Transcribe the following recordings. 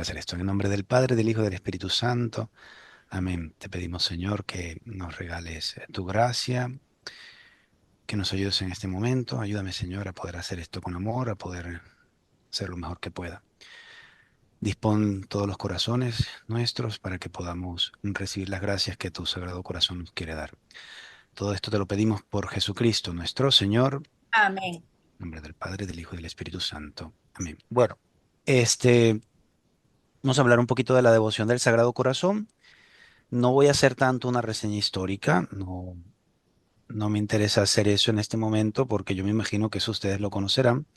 Hacer esto en el nombre del Padre, del Hijo y del Espíritu Santo. Amén. Te pedimos, Señor, que nos regales tu gracia, que nos ayudes en este momento. Ayúdame, Señor, a poder hacer esto con amor, a poder hacer lo mejor que pueda. Dispón todos los corazones nuestros para que podamos recibir las gracias que tu Sagrado Corazón nos quiere dar. Todo esto te lo pedimos por Jesucristo, nuestro Señor, Amén. en nombre del Padre, del Hijo y del Espíritu Santo. Amén. Bueno, este, vamos a hablar un poquito de la devoción del Sagrado Corazón. No voy a hacer tanto una reseña histórica, no me interesa hacer eso en este momento porque yo me imagino que eso ustedes lo conocerán.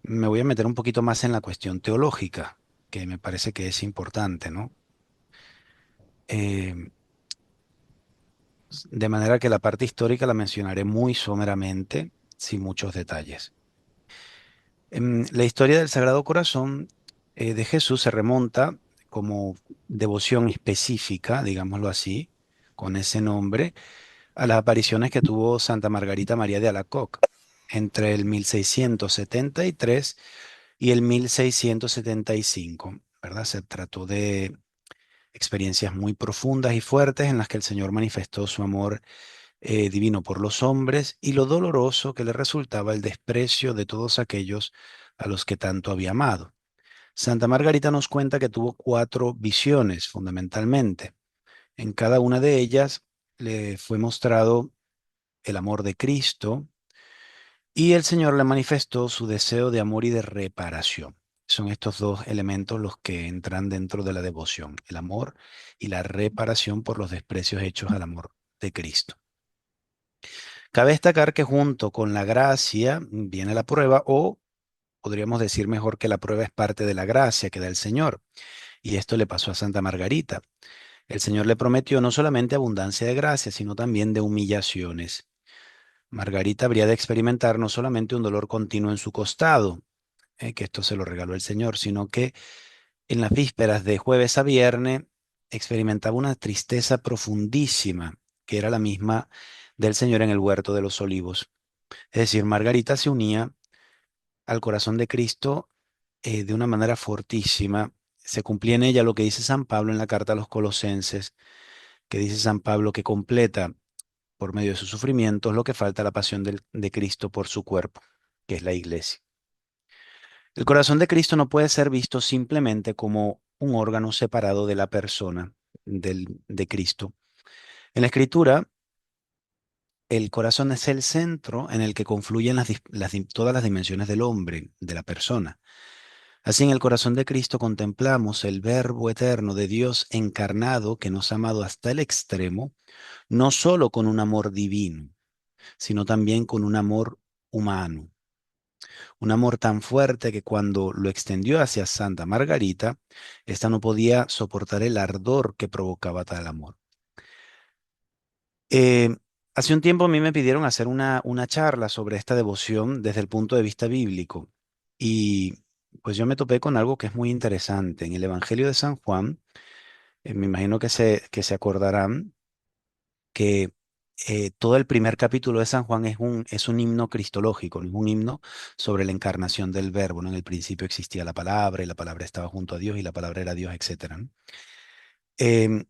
Me voy a meter un poquito más en la cuestión teológica, que me parece que es importante, ¿no? Eh, de manera que la parte histórica la mencionaré muy someramente, sin muchos detalles. La historia del Sagrado Corazón de Jesús se remonta como devoción específica, digámoslo así, con ese nombre a las apariciones que tuvo Santa Margarita María de Alacoque entre el 1673 y el 1675, ¿verdad? Se trató de experiencias muy profundas y fuertes en las que el Señor manifestó su amor divino por los hombres y lo doloroso que le resultaba el desprecio de todos aquellos a los que tanto había amado. Santa Margarita nos cuenta que tuvo cuatro visiones fundamentalmente. En cada una de ellas le fue mostrado el amor de Cristo, y el Señor le manifestó su deseo de amor y de reparación. Son estos dos elementos los que entran dentro de la devoción, el amor y la reparación por los desprecios hechos al amor de Cristo. Cabe destacar que junto con la gracia viene la prueba, o podríamos decir mejor que la prueba es parte de la gracia que da el Señor. Y esto le pasó a Santa Margarita. El Señor le prometió no solamente abundancia de gracia, sino también de humillaciones. Margarita habría de experimentar no solamente un dolor continuo en su costado, que esto se lo regaló el Señor, sino que en las vísperas de jueves a viernes experimentaba una tristeza profundísima, que era la misma del Señor en el huerto de los olivos. Es decir, Margarita se unía al corazón de Cristo de una manera fortísima. Se cumplía en ella lo que dice San Pablo en la carta a los Colosenses, que dice San Pablo que completa por medio de sus sufrimientos lo que falta a la pasión de Cristo por su cuerpo, que es la iglesia. El corazón de Cristo no puede ser visto simplemente como un órgano separado de la persona de Cristo. En la Escritura, el corazón es el centro en el que confluyen todas las dimensiones del hombre, de la persona. Así, en el corazón de Cristo contemplamos el Verbo eterno de Dios encarnado que nos ha amado hasta el extremo, no solo con un amor divino, sino también con un amor humano. Un amor tan fuerte que cuando lo extendió hacia Santa Margarita, ésta no podía soportar el ardor que provocaba tal amor. Eh, Hace un tiempo a mí me pidieron hacer una charla sobre esta devoción desde el punto de vista bíblico, y pues yo me topé con algo que es muy interesante. En el Evangelio de San Juan, me imagino que se acordarán que todo el primer capítulo de San Juan es un himno cristológico, no es un himno sobre la encarnación del Verbo, ¿no? En el principio existía la palabra y la palabra estaba junto a Dios y la palabra era Dios, etcétera, ¿no? Em,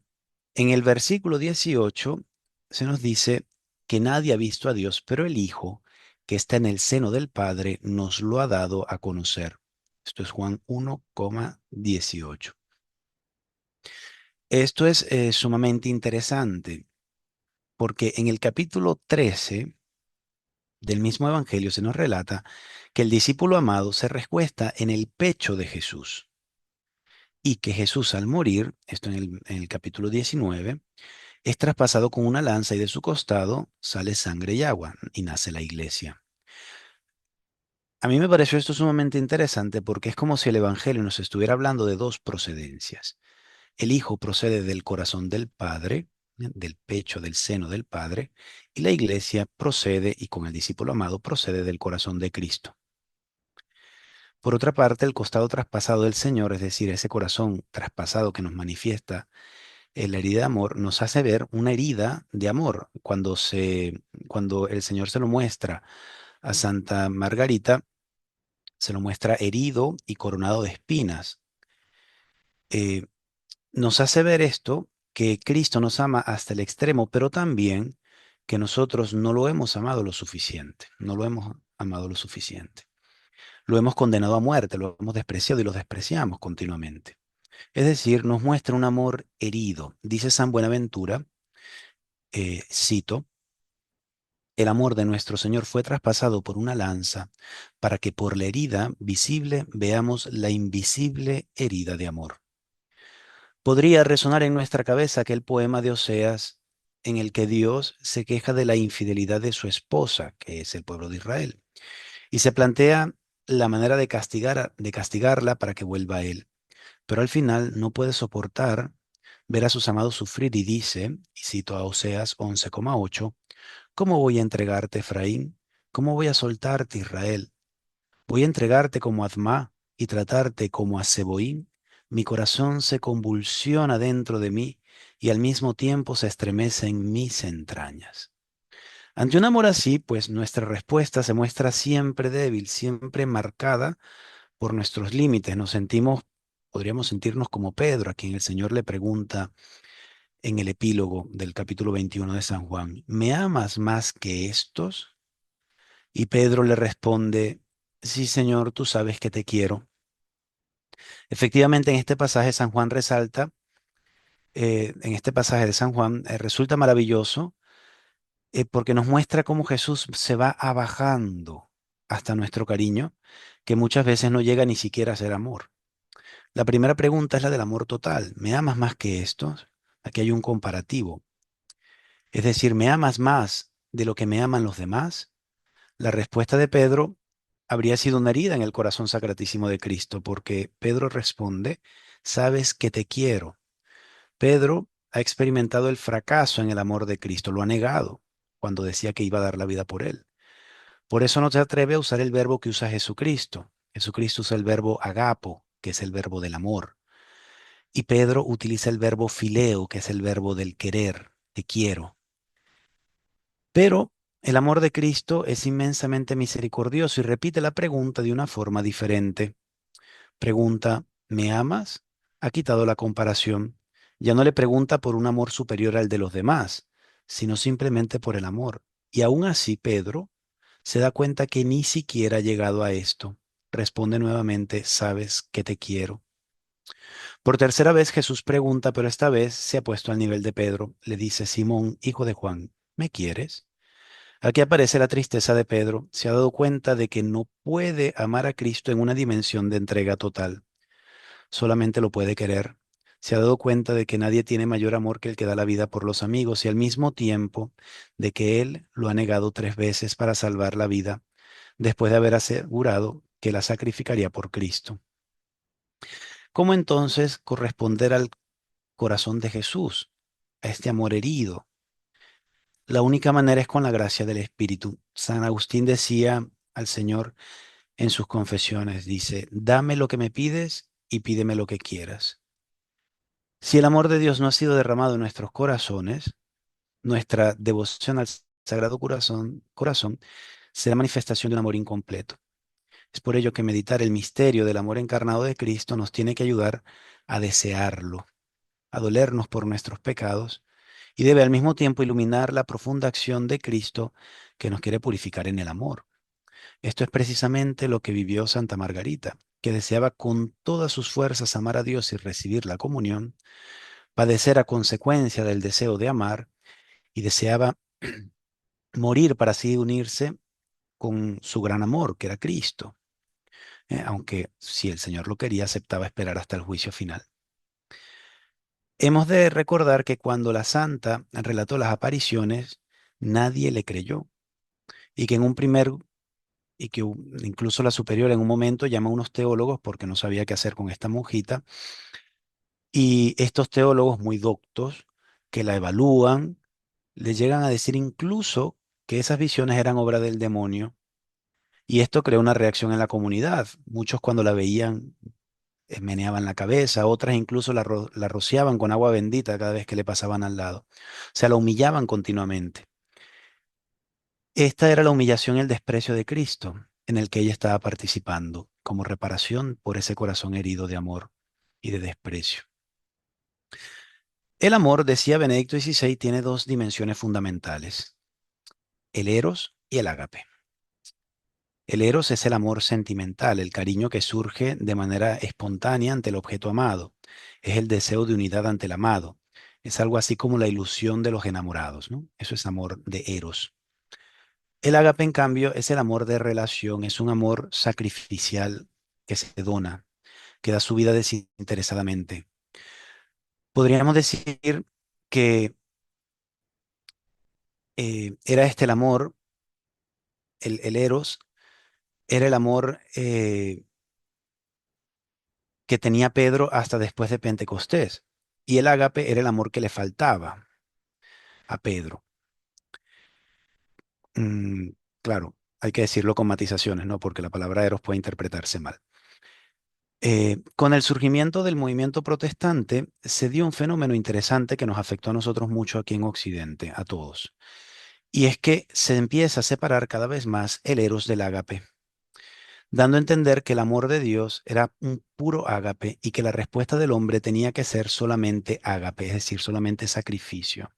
en el versículo 18 se nos dice que nadie ha visto a Dios, pero el Hijo, que está en el seno del Padre, nos lo ha dado a conocer. Esto es Juan 1,18. Esto es sumamente interesante porque en el capítulo 13 del mismo Evangelio se nos relata que el discípulo amado se recuesta en el pecho de Jesús y que Jesús al morir, esto en el capítulo 19, es traspasado con una lanza y de su costado sale sangre y agua y nace la iglesia. A mí me pareció esto sumamente interesante porque es como si el Evangelio nos estuviera hablando de dos procedencias. El Hijo procede del corazón del Padre, del pecho, del seno del Padre, y la iglesia procede, y con el discípulo amado, procede del corazón de Cristo. Por otra parte, el costado traspasado del Señor, es decir, ese corazón traspasado que nos manifiesta la herida de amor, nos hace ver una herida de amor. Cuando el Señor se lo muestra a Santa Margarita, se lo muestra herido y coronado de espinas. Eh, Nos hace ver esto, que Cristo nos ama hasta el extremo, pero también que nosotros no lo hemos amado lo suficiente, no lo hemos amado lo suficiente. Lo hemos condenado a muerte, lo hemos despreciado y lo despreciamos continuamente. Es decir, nos muestra un amor herido. Dice San Buenaventura, cito, el amor de nuestro Señor fue traspasado por una lanza para que por la herida visible veamos la invisible herida de amor. Podría resonar en nuestra cabeza aquel poema de Oseas en el que Dios se queja de la infidelidad de su esposa, que es el pueblo de Israel, y se plantea la manera de castigarla para que vuelva a él. Pero al final no puede soportar ver a sus amados sufrir y dice, y cito a Oseas 11,8, ¿cómo voy a entregarte, Efraín? ¿Cómo voy a soltarte, Israel? Voy a entregarte como a Admá y tratarte como a Seboín. Mi corazón se convulsiona dentro de mí y al mismo tiempo se estremece en mis entrañas. Ante un amor así, pues nuestra respuesta se muestra siempre débil, siempre marcada por nuestros límites. Podríamos sentirnos como Pedro, a quien el Señor le pregunta en el epílogo del capítulo 21 de San Juan, ¿me amas más que estos? Y Pedro le responde, sí, Señor, tú sabes que te quiero. Efectivamente, en este pasaje San Juan resalta, en este pasaje de San Juan, resulta maravilloso porque nos muestra cómo Jesús se va abajando hasta nuestro cariño, que muchas veces no llega ni siquiera a ser amor. La primera pregunta es la del amor total. ¿Me amas más que estos? Aquí hay un comparativo. Es decir, ¿me amas más de lo que me aman los demás? La respuesta de Pedro habría sido una herida en el corazón sacratísimo de Cristo, porque Pedro responde, sabes que te quiero. Pedro ha experimentado el fracaso en el amor de Cristo, lo ha negado cuando decía que iba a dar la vida por él. Por eso no se atreve a usar el verbo que usa Jesucristo. Jesucristo usa el verbo agapo, que es el verbo del amor. Y Pedro utiliza el verbo fileo, que es el verbo del querer, te quiero. Pero el amor de Cristo es inmensamente misericordioso y repite la pregunta de una forma diferente. Pregunta, ¿me amas? Ha quitado la comparación. Ya no le pregunta por un amor superior al de los demás, sino simplemente por el amor. Y aún así Pedro se da cuenta que ni siquiera ha llegado a esto. Responde nuevamente, sabes que te quiero. Por tercera vez Jesús pregunta, pero esta vez se ha puesto al nivel de Pedro. Le dice, Simón, hijo de Juan, ¿me quieres? Aquí aparece la tristeza de Pedro. Se ha dado cuenta de que no puede amar a Cristo en una dimensión de entrega total. Solamente lo puede querer. Se ha dado cuenta de que nadie tiene mayor amor que el que da la vida por los amigos y al mismo tiempo de que Él lo ha negado 3 veces para salvar la vida, después de haber asegurado que la sacrificaría por Cristo. ¿Cómo entonces corresponder al corazón de Jesús, a este amor herido? La única manera es con la gracia del Espíritu. San Agustín decía al Señor en sus confesiones, dice, dame lo que me pides y pídeme lo que quieras. Si el amor de Dios no ha sido derramado en nuestros corazones, nuestra devoción al Sagrado Corazón será manifestación de un amor incompleto. Es por ello que meditar el misterio del amor encarnado de Cristo nos tiene que ayudar a desearlo, a dolernos por nuestros pecados y debe al mismo tiempo iluminar la profunda acción de Cristo que nos quiere purificar en el amor. Esto es precisamente lo que vivió Santa Margarita, que deseaba con todas sus fuerzas amar a Dios y recibir la comunión, padecer a consecuencia del deseo de amar y deseaba morir para así unirse con su gran amor, que era Cristo, aunque si el Señor lo quería, aceptaba esperar hasta el juicio final. Hemos de recordar que cuando la santa relató las apariciones, nadie le creyó y que en un primer y que incluso la superiora en un momento llama a unos teólogos porque no sabía qué hacer con esta monjita y estos teólogos muy doctos que la evalúan le llegan a decir incluso que esas visiones eran obra del demonio y esto creó una reacción en la comunidad. Muchos cuando la veían meneaban la cabeza, otras incluso la rociaban con agua bendita cada vez que le pasaban al lado. O sea, la humillaban continuamente. Esta era la humillación y el desprecio de Cristo en el que ella estaba participando como reparación por ese corazón herido de amor y de desprecio. El amor, decía Benedicto XVI, tiene dos dimensiones fundamentales, el eros y el ágape. El eros es el amor sentimental, el cariño que surge de manera espontánea ante el objeto amado. Es el deseo de unidad ante el amado. Es algo así como la ilusión de los enamorados, ¿no? Eso es amor de eros. El ágape, en cambio, es el amor de relación, es un amor sacrificial que se dona, que da su vida desinteresadamente. Podríamos decir que era este el amor, el eros, era el amor que tenía Pedro hasta después de Pentecostés. Y el ágape era el amor que le faltaba a Pedro. Mm, claro, hay que decirlo con matizaciones, ¿no? Porque la palabra eros puede interpretarse mal. Con el surgimiento del movimiento protestante se dio un fenómeno interesante que nos afectó a nosotros mucho aquí en Occidente, a todos. Y es que se empieza a separar cada vez más el eros del ágape, dando a entender que el amor de Dios era un puro ágape y que la respuesta del hombre tenía que ser solamente ágape, es decir, solamente sacrificio.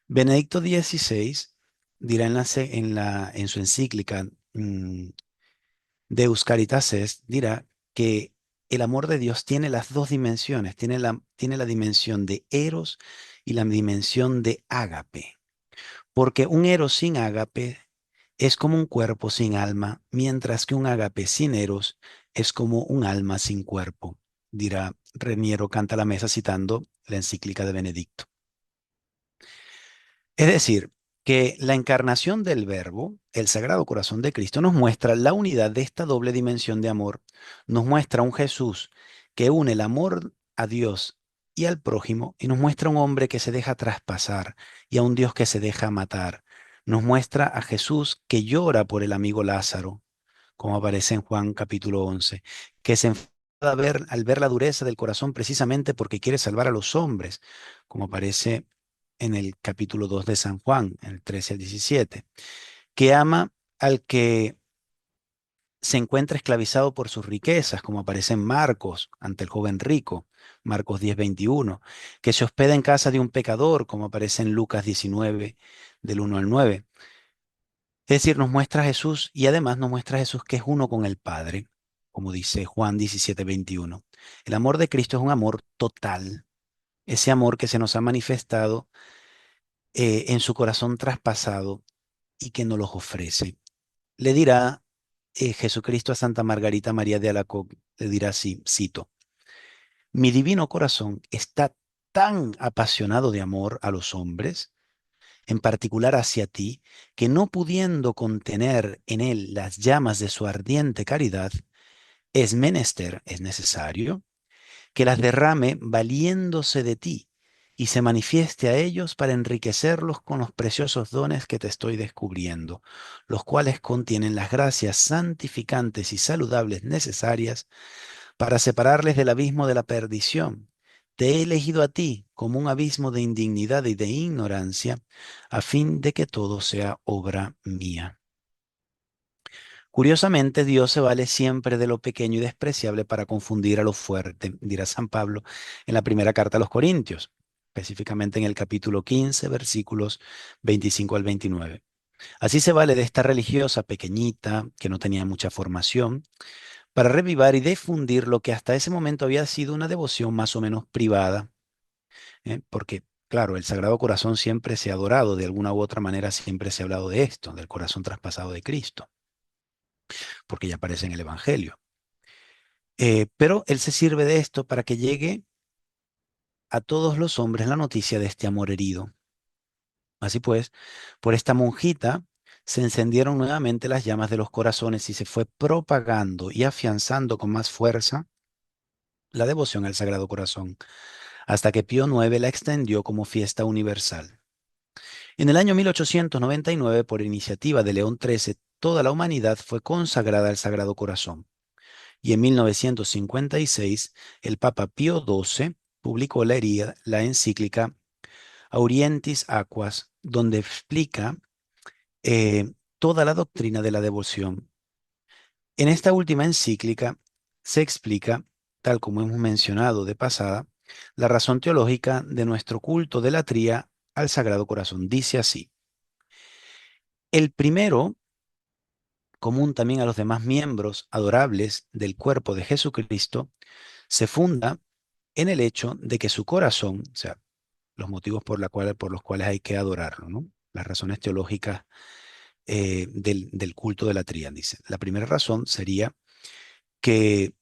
Benedicto XVI dirá en su encíclica Deus Caritas Est, dirá que el amor de Dios tiene las dos dimensiones, tiene la dimensión de eros y la dimensión de ágape, porque un eros sin ágape es como un cuerpo sin alma, mientras que un ágape sin eros es como un alma sin cuerpo, dirá Reniero Canta la Mesa citando la encíclica de Benedicto. Es decir, que la encarnación del Verbo, el Sagrado Corazón de Cristo, nos muestra la unidad de esta doble dimensión de amor, nos muestra un Jesús que une el amor a Dios y al prójimo, y nos muestra un hombre que se deja traspasar y a un Dios que se deja matar. Nos muestra a Jesús que llora por el amigo Lázaro, como aparece en Juan capítulo 11, que se enfada al ver la dureza del corazón precisamente porque quiere salvar a los hombres, como aparece en el capítulo 2 de San Juan, en el 13 al 17, que ama al que se encuentra esclavizado por sus riquezas, como aparece en Marcos, ante el joven rico, Marcos 10:21, que se hospeda en casa de un pecador, como aparece en Lucas 19, del 1 al 9. Es decir, nos muestra a Jesús y además nos muestra a Jesús que es uno con el Padre, como dice Juan 17:21. El amor de Cristo es un amor total, ese amor que se nos ha manifestado en su corazón traspasado y que nos los ofrece. Le dirá Jesucristo a Santa Margarita María de Alacoque, le dirá así, cito, mi divino corazón está tan apasionado de amor a los hombres, en particular hacia ti, que no pudiendo contener en él las llamas de su ardiente caridad, es menester, es necesario, que las derrame valiéndose de ti y se manifieste a ellos para enriquecerlos con los preciosos dones que te estoy descubriendo, los cuales contienen las gracias santificantes y saludables necesarias para separarles del abismo de la perdición. Te he elegido a ti como un abismo de indignidad y de ignorancia, a fin de que todo sea obra mía. Curiosamente, Dios se vale siempre de lo pequeño y despreciable para confundir a lo fuerte, dirá San Pablo en la primera carta a los Corintios, específicamente en el capítulo 15, versículos 25 al 29. Así se vale de esta religiosa pequeñita, que no tenía mucha formación, para revivar y difundir lo que hasta ese momento había sido una devoción más o menos privada, porque, claro, el Sagrado Corazón siempre se ha adorado, de alguna u otra manera siempre se ha hablado de esto, del corazón traspasado de Cristo, porque ya aparece en el Evangelio. Pero Él se sirve de esto para que llegue a todos los hombres la noticia de este amor herido. Así pues, por esta monjita se encendieron nuevamente las llamas de los corazones y se fue propagando y afianzando con más fuerza la devoción al Sagrado Corazón, hasta que Pío IX la extendió como fiesta universal. En el año 1899, por iniciativa de León XIII, toda la humanidad fue consagrada al Sagrado Corazón. Y en 1956, el Papa Pío XII publicó la encíclica Aurientis Aquas, donde explica toda la doctrina de la devoción. En esta última encíclica se explica, tal como hemos mencionado de pasada, la razón teológica de nuestro culto de latría al Sagrado Corazón. Dice así: el primero, común también a los demás miembros adorables del cuerpo de Jesucristo, se funda en el hecho de que su corazón, o sea, los motivos por los cuales hay que adorarlo, ¿no? Las razones teológicas del culto de la tría, dice. La primera razón sería que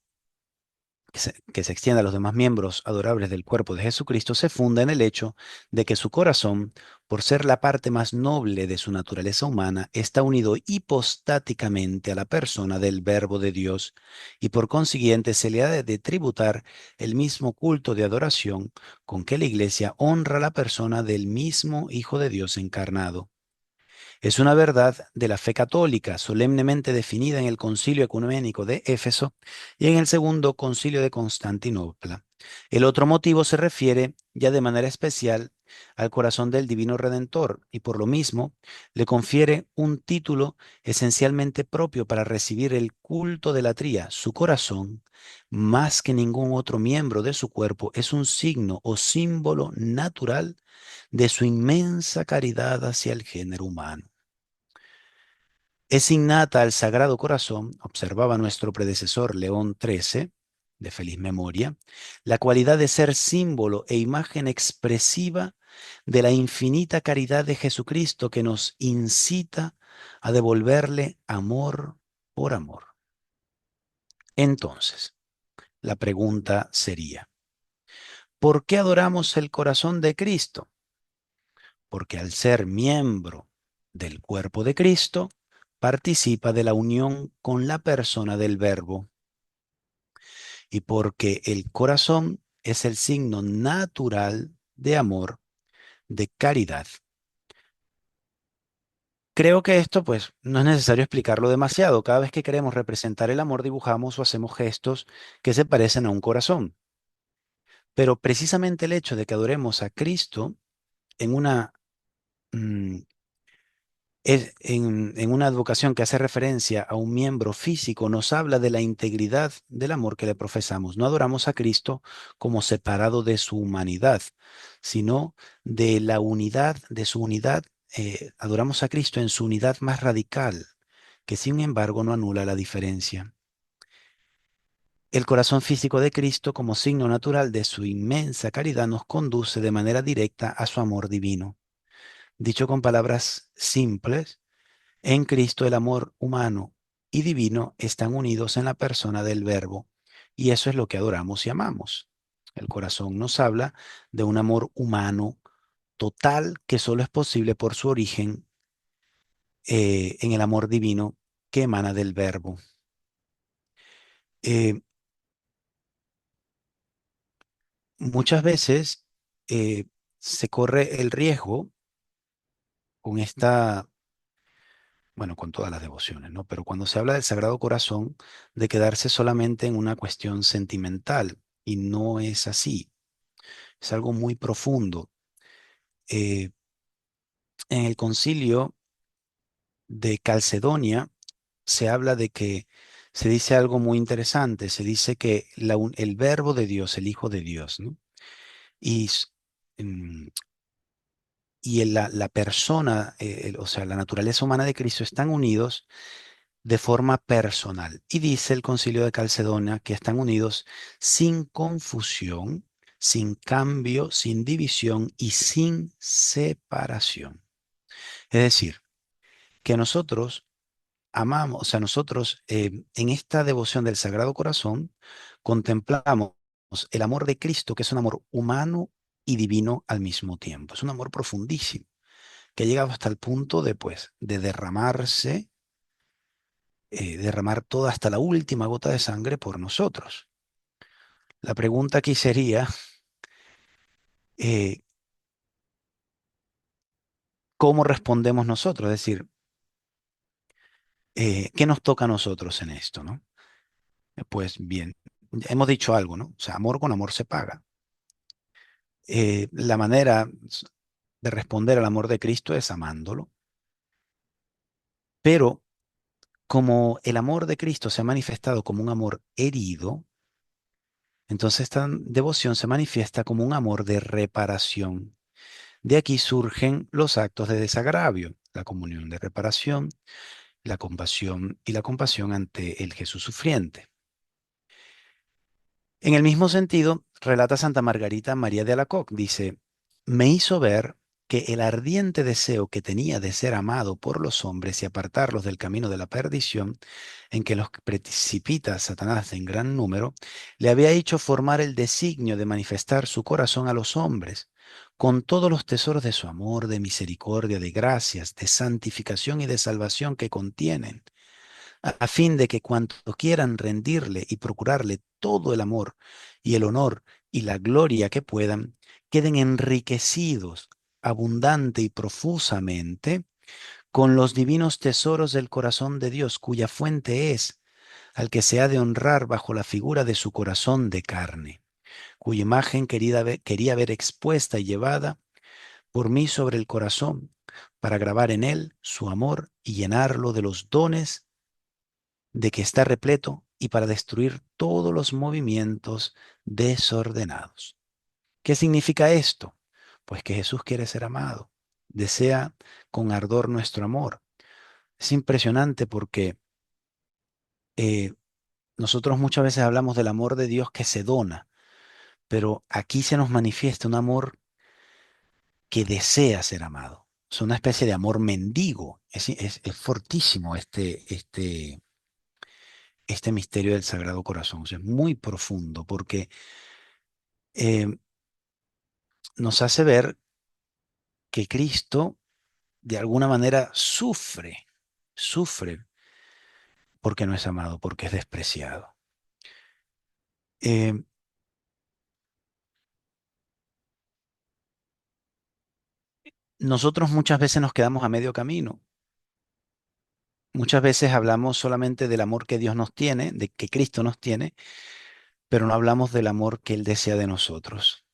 que se extienda a los demás miembros adorables del cuerpo de Jesucristo se funda en el hecho de que su corazón, por ser la parte más noble de su naturaleza humana, está unido hipostáticamente a la persona del Verbo de Dios y por consiguiente se le ha de tributar el mismo culto de adoración con que la Iglesia honra la persona del mismo Hijo de Dios encarnado. Es una verdad de la fe católica solemnemente definida en el Concilio Ecuménico de Éfeso y en el Segundo Concilio de Constantinopla. El otro motivo se refiere ya de manera especial al corazón del Divino Redentor y por lo mismo le confiere un título esencialmente propio para recibir el culto de la tría. Su corazón, más que ningún otro miembro de su cuerpo, es un signo o símbolo natural de su inmensa caridad hacia el género humano. Es innata al Sagrado Corazón, observaba nuestro predecesor León XIII, de feliz memoria, la cualidad de ser símbolo e imagen expresiva de la infinita caridad de Jesucristo que nos incita a devolverle amor por amor. Entonces, la pregunta sería, ¿por qué adoramos el corazón de Cristo? Porque al ser miembro del cuerpo de Cristo, participa de la unión con la persona del Verbo y porque el corazón es el signo natural de amor, de caridad. Creo que esto pues no es necesario explicarlo demasiado. Cada vez que queremos representar el amor dibujamos o hacemos gestos que se parecen a un corazón. Pero precisamente el hecho de que adoremos a Cristo en una mm, en una advocación que hace referencia a un miembro físico, nos habla de la integridad del amor que le profesamos. No adoramos a Cristo como separado de su humanidad, sino de la unidad, de su unidad. Adoramos a Cristo en su unidad más radical, que sin embargo no anula la diferencia. El corazón físico de Cristo, como signo natural de su inmensa caridad, nos conduce de manera directa a su amor divino. Dicho con palabras simples, en Cristo el amor humano y divino están unidos en la persona del Verbo, y eso es lo que adoramos y amamos. El corazón nos habla de un amor humano total que solo es posible por su origen en el amor divino que emana del Verbo. Eh, Muchas veces se corre el riesgo con esta, bueno, con todas las devociones, ¿no? Pero cuando se habla del Sagrado Corazón, de quedarse solamente en una cuestión sentimental, y no es así. Es algo muy profundo. Eh, en el concilio de Calcedonia se habla de que se dice algo muy interesante. Se dice que el Verbo de Dios, el Hijo de Dios, ¿no? Y, mm, la persona, o sea, la naturaleza humana de Cristo están unidos de forma personal. Y dice el Concilio de Calcedonia que están unidos sin confusión, sin cambio, sin división y sin separación. Es decir, que nosotros amamos, o sea, nosotros en esta devoción del Sagrado Corazón contemplamos el amor de Cristo, que es un amor humano y divino al mismo tiempo. Es un amor profundísimo, que ha llegado hasta el punto de, pues, de derramarse, derramar toda hasta la última gota de sangre por nosotros. La pregunta aquí sería, eh, ¿cómo respondemos nosotros? Es decir, ¿qué nos toca a nosotros en esto, no? Pues bien, hemos dicho algo, ¿no? O sea, amor con amor se paga. La manera de responder al amor de Cristo es amándolo, pero como el amor de Cristo se ha manifestado como un amor herido, Entonces esta devoción se manifiesta como un amor de reparación. De aquí surgen los actos de desagravio, la comunión de reparación, la compasión y la compasión ante el Jesús sufriente. En el mismo sentido, relata Santa Margarita María de Alacoque, dice, me hizo ver que el ardiente deseo que tenía de ser amado por los hombres y apartarlos del camino de la perdición, en que los precipita Satanás en gran número, le había hecho formar el designio de manifestar su corazón a los hombres, con todos los tesoros de su amor, de misericordia, de gracias, de santificación y de salvación que contienen a fin de que cuantos quieran rendirle y procurarle todo el amor y el honor y la gloria que puedan, queden enriquecidos abundante y profusamente con los divinos tesoros del corazón de Dios, cuya fuente es, al que se ha de honrar bajo la figura de su corazón de carne, cuya imagen quería ver expuesta y llevada por mí sobre el corazón, para grabar en él su amor y llenarlo de los dones de que está repleto y para destruir todos los movimientos desordenados. ¿Qué significa esto? Pues que Jesús quiere ser amado, desea con ardor nuestro amor. Es impresionante porque eh, nosotros muchas veces hablamos del amor de Dios que se dona, pero aquí se nos manifiesta un amor que desea ser amado. Es una especie de amor mendigo. Es fortísimo este misterio del Sagrado Corazón. O sea, es muy profundo porque eh, nos hace ver que Cristo de alguna manera sufre porque no es amado, porque es despreciado. Eh, Nosotros muchas veces nos quedamos a medio camino. Muchas veces hablamos solamente del amor que Dios nos tiene, de que Cristo nos tiene, pero no hablamos del amor que Él desea de nosotros.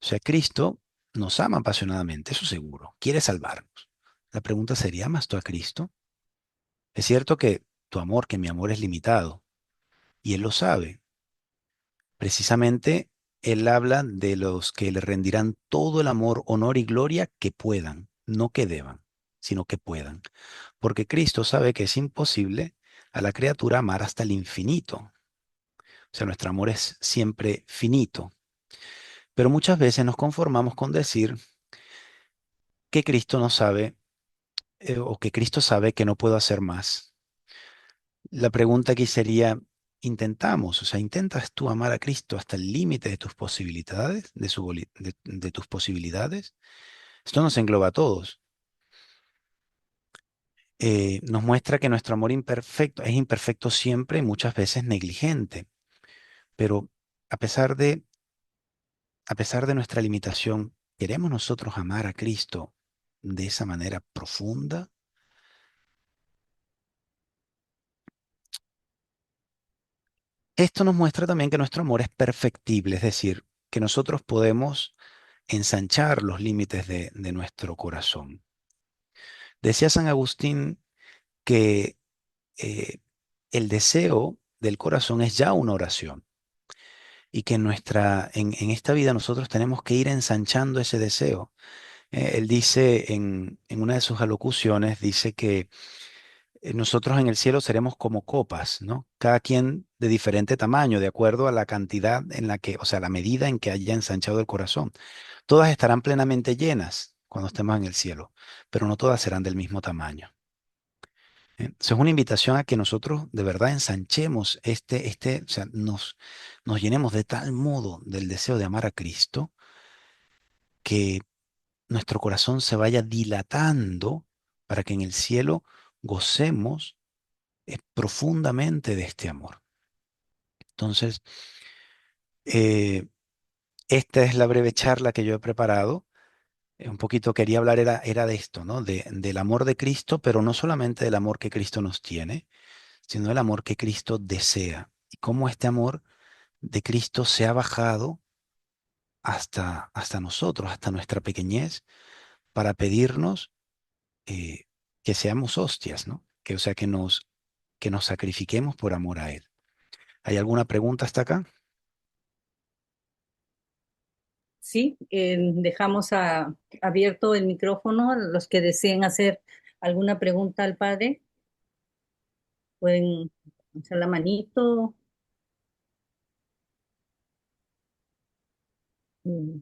O sea, Cristo nos ama apasionadamente, eso seguro, quiere salvarnos. La pregunta sería, ¿amas tú a Cristo? Es cierto que tu amor, que mi amor es limitado, y Él lo sabe. Precisamente Él habla de los que le rendirán todo el amor, honor y gloria que puedan, no que deban, sino que puedan. Porque Cristo sabe que es imposible a la criatura amar hasta el infinito. O sea, nuestro amor es siempre finito. Pero muchas veces nos conformamos con decir que Cristo no sabe o que Cristo sabe que no puedo hacer más. La pregunta aquí sería, intentamos, o sea, ¿intentas tú amar a Cristo hasta el límite de tus posibilidades, de tus posibilidades? Esto nos engloba a todos. Nos muestra que nuestro amor imperfecto es imperfecto siempre y muchas veces negligente, pero a pesar de, a pesar de nuestra limitación, ¿queremos nosotros amar a Cristo de esa manera profunda? Esto nos muestra también que nuestro amor es perfectible, es decir, que nosotros podemos ensanchar los límites de nuestro corazón. Decía San Agustín que eh, el deseo del corazón es ya una oración y que en esta vida nosotros tenemos que ir ensanchando ese deseo. Él dice en una de sus alocuciones, dice que nosotros en el cielo seremos como copas, ¿no? Cada quien de diferente tamaño, de acuerdo a la cantidad en la que, o sea, la medida en que haya ensanchado el corazón. Todas estarán plenamente llenas cuando estemos en el cielo, pero no todas serán del mismo tamaño. Eso es una invitación a que nosotros de verdad ensanchemos o sea, nos llenemos de tal modo del deseo de amar a Cristo que nuestro corazón se vaya dilatando para que en el cielo gocemos profundamente de este amor. Entonces, eh, esta es la breve charla que yo he preparado. Un poquito quería hablar era de esto, ¿no? Del amor de Cristo, pero no solamente del amor que Cristo nos tiene, sino del amor que Cristo desea. Y cómo este amor de Cristo se ha bajado hasta nosotros, hasta nuestra pequeñez, para pedirnos eh, que seamos hostias, ¿no? O sea, que nos sacrifiquemos por amor a Él. ¿Hay alguna pregunta hasta acá? Sí, dejamos abierto el micrófono. Los que deseen hacer alguna pregunta al padre pueden hacer la manito. Mm,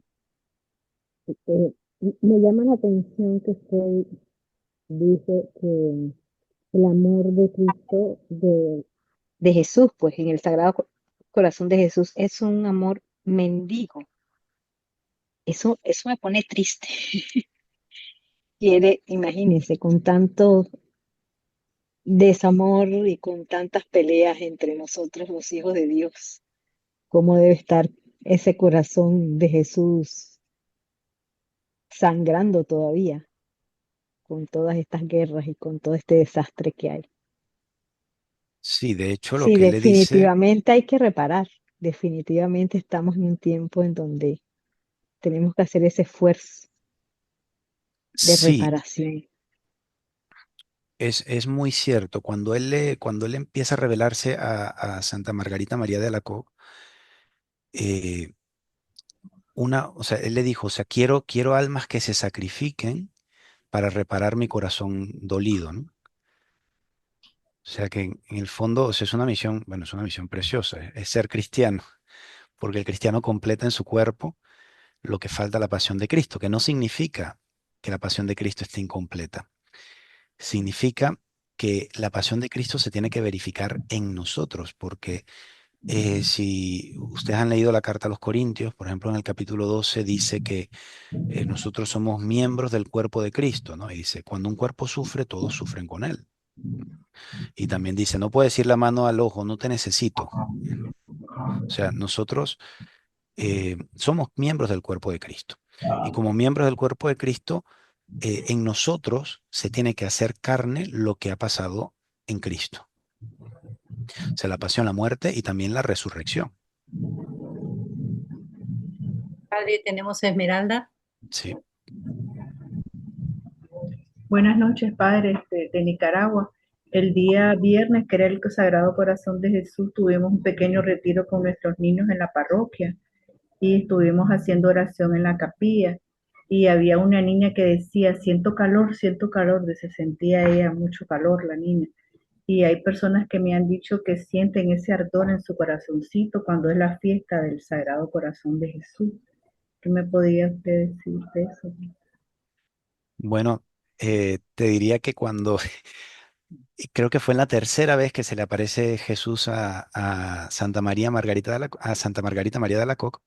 eh, Me llama la atención que usted dice que el amor de Cristo, de Jesús, pues en el Corazón de Jesús, es un amor mendigo. Eso me pone triste. Imagínense, con tanto desamor y con tantas peleas entre nosotros, los hijos de Dios, ¿cómo debe estar ese corazón de Jesús sangrando todavía con todas estas guerras y con todo este desastre que hay? Sí, de hecho lo Sí, que él le dice, definitivamente hay que reparar. Definitivamente estamos en un tiempo en donde tenemos que hacer ese esfuerzo de sí, reparación. es muy cierto. Cuando él empieza a revelarse a Santa Margarita María de Alacoque, eh, o sea, él le dijo, o sea, quiero almas que se sacrifiquen para reparar mi corazón dolido, ¿no? O sea que en el fondo, o sea, es una misión, bueno, es una misión preciosa, es ser cristiano, porque el cristiano completa en su cuerpo lo que falta a la pasión de Cristo, que no significa que la pasión de Cristo esté incompleta, significa que la pasión de Cristo se tiene que verificar en nosotros, porque si ustedes han leído la carta a los Corintios, por ejemplo, en el capítulo 12 dice que nosotros somos miembros del cuerpo de Cristo, ¿no? Y dice, cuando un cuerpo sufre, todos sufren con él. Y también dice, no puedes ir la mano al ojo, no te necesito. O sea, nosotros somos miembros del cuerpo de Cristo. Y como miembros del cuerpo de Cristo, en nosotros se tiene que hacer carne lo que ha pasado en Cristo. O sea, la pasión, la muerte y también la resurrección. Padre, tenemos a Esmeralda. ¿Sí? Buenas noches, padres de Nicaragua. El día viernes, que era el Sagrado Corazón de Jesús, tuvimos un pequeño retiro con nuestros niños en la parroquia y estuvimos haciendo oración en la capilla. Y había una niña que decía, siento calor, se sentía ella mucho calor, la niña. Y hay personas que me han dicho que sienten ese ardor en su corazoncito cuando es la fiesta del Sagrado Corazón de Jesús. ¿Qué me podía usted decir de eso? Bueno, te diría que cuando, y creo que fue en la tercera vez que se le aparece Jesús a Santa María Margarita a Santa Margarita María de Alacoque,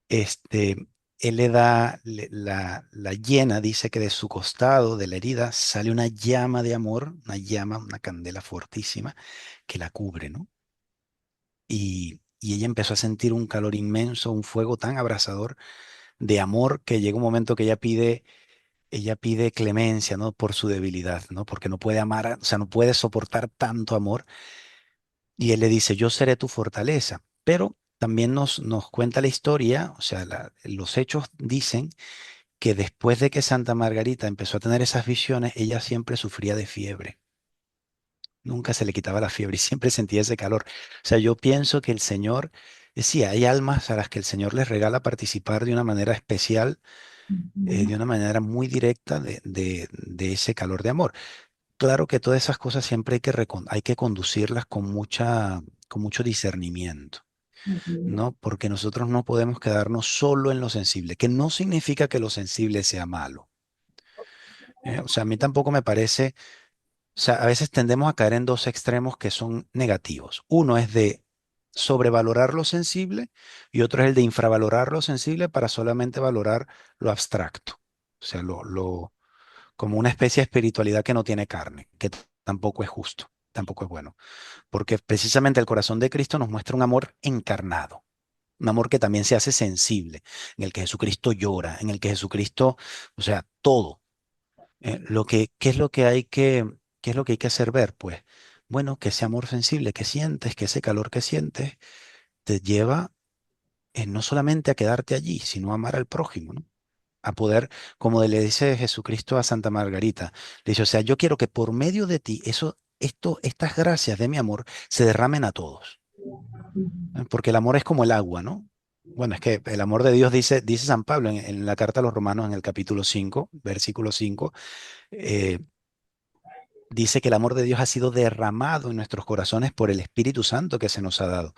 este, él le da la llena, dice que de su costado, de la herida, sale una llama de amor, una llama, una candela fortísima que la cubre, ¿no? Y ella empezó a sentir un calor inmenso, un fuego tan abrasador de amor que llega un momento que ella pide clemencia, ¿no? Por su debilidad, ¿no? Porque no puede amar, o sea, no puede soportar tanto amor. Y él le dice, yo seré tu fortaleza. Pero también nos cuenta la historia, o sea, los hechos dicen que después de que Santa Margarita empezó a tener esas visiones, ella siempre sufría de fiebre. Nunca se le quitaba la fiebre y siempre sentía ese calor. O sea, yo pienso que el Señor, sí, hay almas a las que el Señor les regala participar de una manera especial, de una manera muy directa de ese calor de amor. Claro que todas esas cosas siempre hay que conducirlas con mucho discernimiento, ¿no? Porque nosotros no podemos quedarnos solo en lo sensible, que no significa que lo sensible sea malo. O sea, a mí tampoco me parece, o sea, a veces tendemos a caer en dos extremos que son negativos. Uno es de sobrevalorar lo sensible y otro es el de infravalorar lo sensible para solamente valorar lo abstracto. O sea, como una especie de espiritualidad que no tiene carne, que tampoco es justo, tampoco es bueno. Porque precisamente el corazón de Cristo nos muestra un amor encarnado, un amor que también se hace sensible, en el que Jesucristo llora, en el que Jesucristo, o sea, todo. ¿Qué es lo que qué es lo que hay que hacer ver? Pues, bueno, que ese amor sensible que sientes, que ese calor que sientes, te lleva no solamente a quedarte allí, sino a amar al prójimo, ¿no? A poder, como le dice Jesucristo a Santa Margarita, le dice, o sea, yo quiero que por medio de ti, estas gracias de mi amor se derramen a todos, ¿eh? Porque el amor es como el agua, ¿no? Bueno, es que el amor de Dios dice San Pablo en la carta a los Romanos en el capítulo 5, versículo 5, eh, dice que el amor de Dios ha sido derramado en nuestros corazones por el Espíritu Santo que se nos ha dado.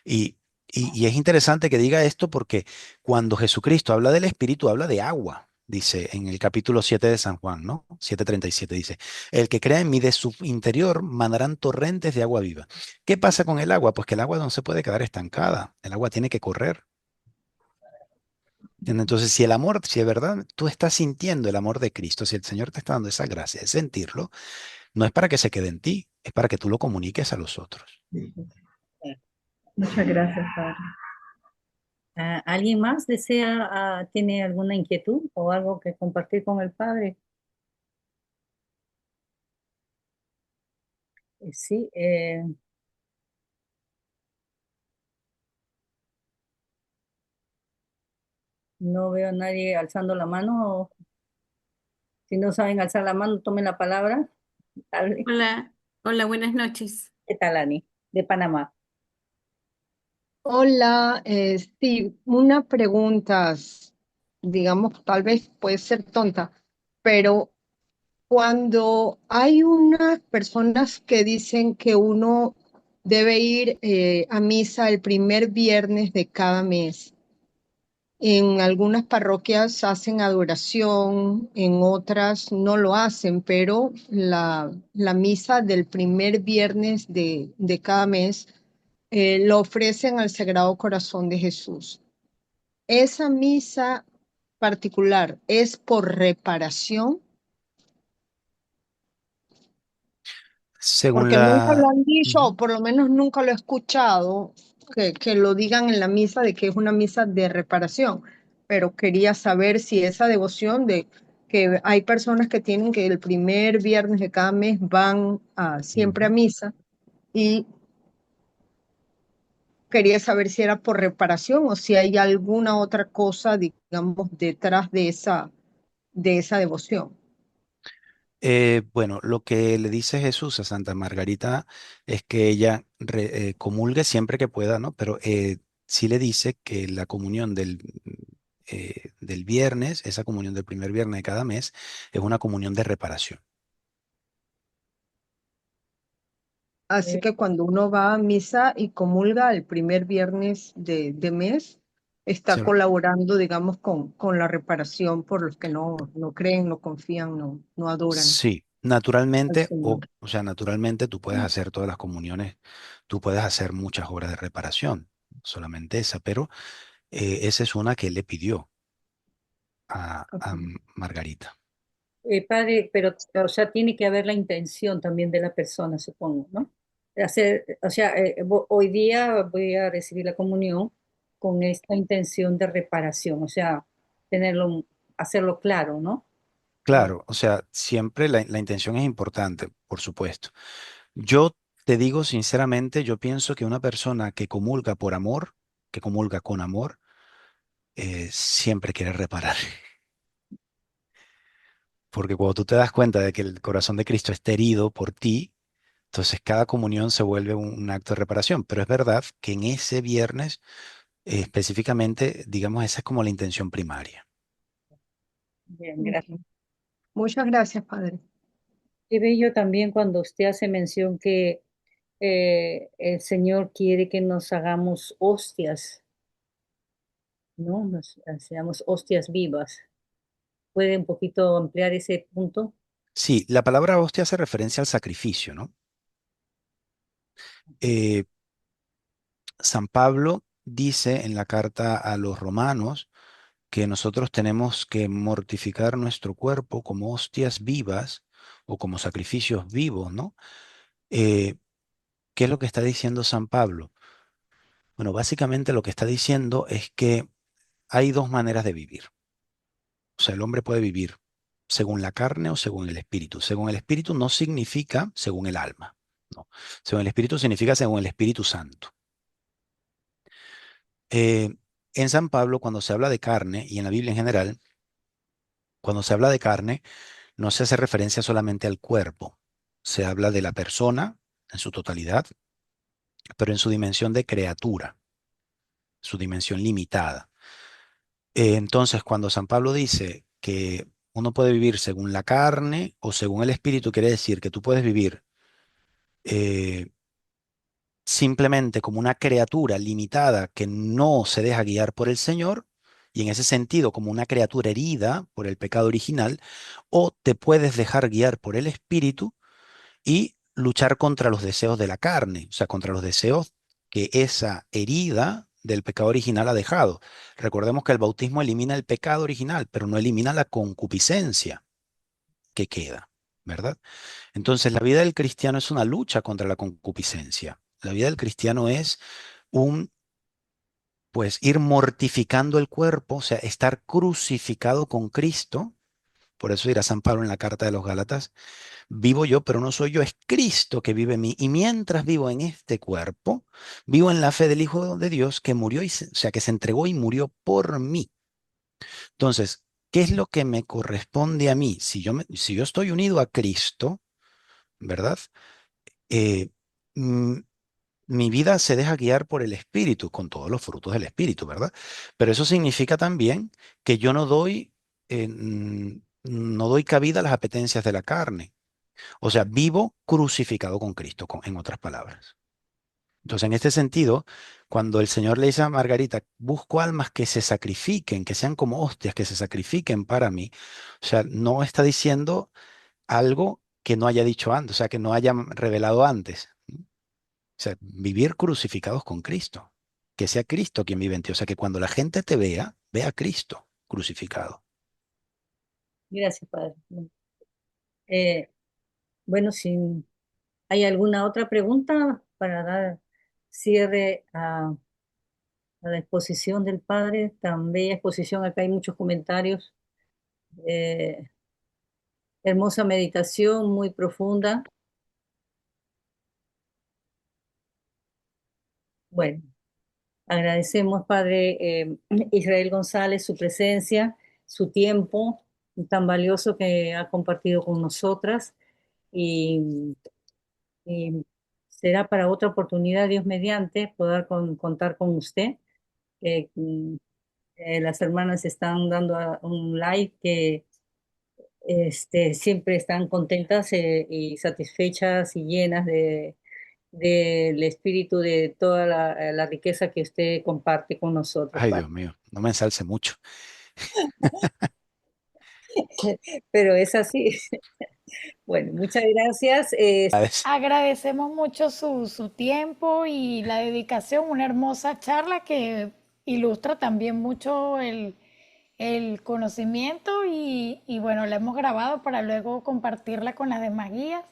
Y, y es interesante que diga esto porque cuando Jesucristo habla del Espíritu, habla de agua. Dice en el capítulo 7 de San Juan, ¿no? 7:37 dice, el que crea en mí de su interior mandarán torrentes de agua viva. ¿Qué pasa con el agua? Pues que el agua no se puede quedar estancada, el agua tiene que correr. Entonces, si el amor, si de verdad tú estás sintiendo el amor de Cristo, si el Señor te está dando esa gracia de sentirlo, no es para que se quede en ti, es para que tú lo comuniques a los otros. Muchas gracias, Padre. ¿Alguien más desea, tiene alguna inquietud o algo que compartir con el Padre? Sí, no veo a nadie alzando la mano. Si no saben alzar la mano, tomen la palabra. Dale. Hola, hola, buenas noches. ¿Qué tal, Ani? De Panamá. Hola, sí, una pregunta, digamos, tal vez puede ser tonta, pero cuando hay unas personas que dicen que uno debe ir a misa el primer viernes de cada mes, en algunas parroquias hacen adoración, en otras no lo hacen, pero la misa del primer viernes de cada mes lo ofrecen al Sagrado Corazón de Jesús. Esa misa particular es por reparación, Según porque nunca lo la... han dicho, Ujú. o por lo menos nunca lo he escuchado, que lo digan en la misa de que es una misa de reparación. Pero quería saber si esa devoción de que hay personas que tienen que el primer viernes de cada mes van siempre a Ujú. misa y quería saber si era por reparación o si hay alguna otra cosa, digamos, detrás de esa devoción. Bueno, lo que le dice Jesús a Santa Margarita es que ella comulgue siempre que pueda, ¿no? Pero sí le dice que la comunión del viernes, esa comunión del primer viernes de cada mes, es una comunión de reparación. Así Eh, que cuando uno va a misa y comulga el primer viernes de mes, está Se- colaborando, digamos, con la reparación por los que no creen, no confían, no adoran Sí, al naturalmente, Señor. o sea, naturalmente tú puedes hacer todas las comuniones, tú puedes hacer muchas obras de reparación, solamente esa, pero esa es una que él le pidió a Ok. Margarita. Padre, pero, o sea, tiene que haber la intención también de la persona, supongo, ¿no? Hacer, o sea, hoy día voy a recibir la comunión con esta intención de reparación, o sea, tenerlo, hacerlo claro, ¿no? Ah, Claro, o sea, siempre la intención es importante, por supuesto. Yo te digo sinceramente, yo pienso que una persona que comulga por amor, que comulga con amor, siempre quiere reparar. Porque cuando tú te das cuenta de que el corazón de Cristo está herido por ti, entonces cada comunión se vuelve un acto de reparación. Pero es verdad que en ese viernes, específicamente, digamos, esa es como la intención primaria. bien, gracias. Ok. Muchas gracias, Padre. Qué bello también cuando usted hace mención que el Señor quiere que nos hagamos hostias, ¿no? Nos seamos hostias vivas. ¿Puede un poquito ampliar ese punto? Sí, la palabra hostia hace referencia al sacrificio, ¿no? Eh, San Pablo dice en la carta a los romanos que nosotros tenemos que mortificar nuestro cuerpo como hostias vivas o como sacrificios vivos, ¿no? Eh, ¿Qué es lo que está diciendo San Pablo? Bueno, básicamente lo que está diciendo es que hay dos maneras de vivir. O sea, el hombre puede vivir según la carne o según el espíritu. Según el espíritu no significa según el alma, no. Según el espíritu significa según el Espíritu Santo. Eh, en San Pablo, cuando se habla de carne, y en la Biblia en general, cuando se habla de carne, no se hace referencia solamente al cuerpo. Se habla de la persona en su totalidad, pero en su dimensión de criatura. su dimensión limitada. Entonces, cuando San Pablo dice que uno puede vivir según la carne o según el espíritu, quiere decir que tú puedes vivir eh, simplemente como una criatura limitada que no se deja guiar por el Señor, y en ese sentido como una criatura herida por el pecado original, o te puedes dejar guiar por el espíritu y luchar contra los deseos de la carne, o sea, contra los deseos que esa herida del pecado original ha dejado. Recordemos que el bautismo elimina el pecado original, pero no elimina la concupiscencia que queda, ¿verdad? Entonces, la vida del cristiano es una lucha contra la concupiscencia. La vida del cristiano es un, pues, ir mortificando el cuerpo, o sea, estar crucificado con Cristo. Por eso dirá San Pablo en la carta de los Gálatas: vivo yo, pero no soy yo, es Cristo que vive en mí. Y mientras vivo en este cuerpo, vivo en la fe del Hijo de Dios que murió, o sea, que se entregó y murió por mí. Entonces, ¿qué es lo que me corresponde a mí? Si yo estoy unido a Cristo, ¿verdad? Eh, mm, mi vida se deja guiar por el Espíritu, con todos los frutos del Espíritu, ¿verdad? Pero eso significa también que yo no doy cabida a las apetencias de la carne. O sea, vivo crucificado con Cristo, en otras palabras. Entonces, en este sentido, cuando el Señor le dice a Margarita: busco almas que se sacrifiquen, que sean como hostias, que se sacrifiquen para mí, o sea, no está diciendo algo que no haya dicho antes, o sea, que no haya revelado antes. O sea, vivir crucificados con Cristo, que sea Cristo quien vive en ti, o sea, que cuando la gente te vea, vea a Cristo crucificado. Gracias, Padre. Eh, bueno, si hay alguna otra pregunta para dar cierre a la exposición del Padre, tan bella exposición, acá hay muchos comentarios. Eh, Hermosa meditación, muy profunda. Bueno, agradecemos, Padre Israel González, su presencia, su tiempo tan valioso que ha compartido con nosotras, y, y será para otra oportunidad, Dios mediante, poder contar con usted. Las hermanas están dando un like que siempre están contentas y satisfechas y llenas del espíritu de toda la riqueza que usted comparte con nosotros, Ay, Padre. Dios mío, no me ensalce mucho. Pero es así. Bueno, muchas gracias. Agradecemos mucho su tiempo y la dedicación, una hermosa charla que ilustra también mucho el conocimiento y bueno, la hemos grabado para luego compartirla con las demás guías.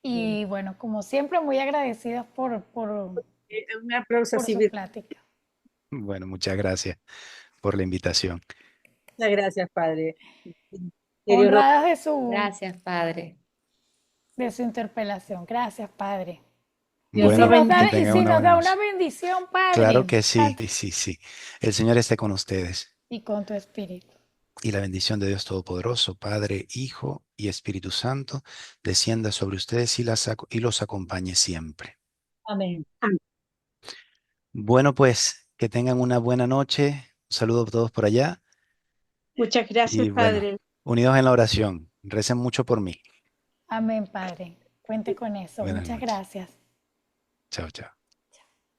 Y bueno, como siempre, muy agradecidas Un aplauso por así. su plática. Bueno, muchas gracias por la invitación. Muchas gracias, Padre. Honradas Gracias, Padre. de su interpelación. Gracias, Padre. Dios Bueno, lo que bendiga. Y tengan si una nos buena da una noche. bendición, Claro Padre, que sí, sí, sí. El Señor esté con ustedes. y con tu espíritu. Y la bendición de Dios Todopoderoso, Padre, Hijo y Espíritu Santo, descienda sobre ustedes y los acompañe siempre. Amén. Bueno, pues que tengan una buena noche. Un saludo a todos por allá. Muchas gracias, Y bueno, Padre. unidos en la oración. Recen mucho por mí. Amén, Padre. Cuente con eso. Buenas Muchas noches. gracias. Chao, chao.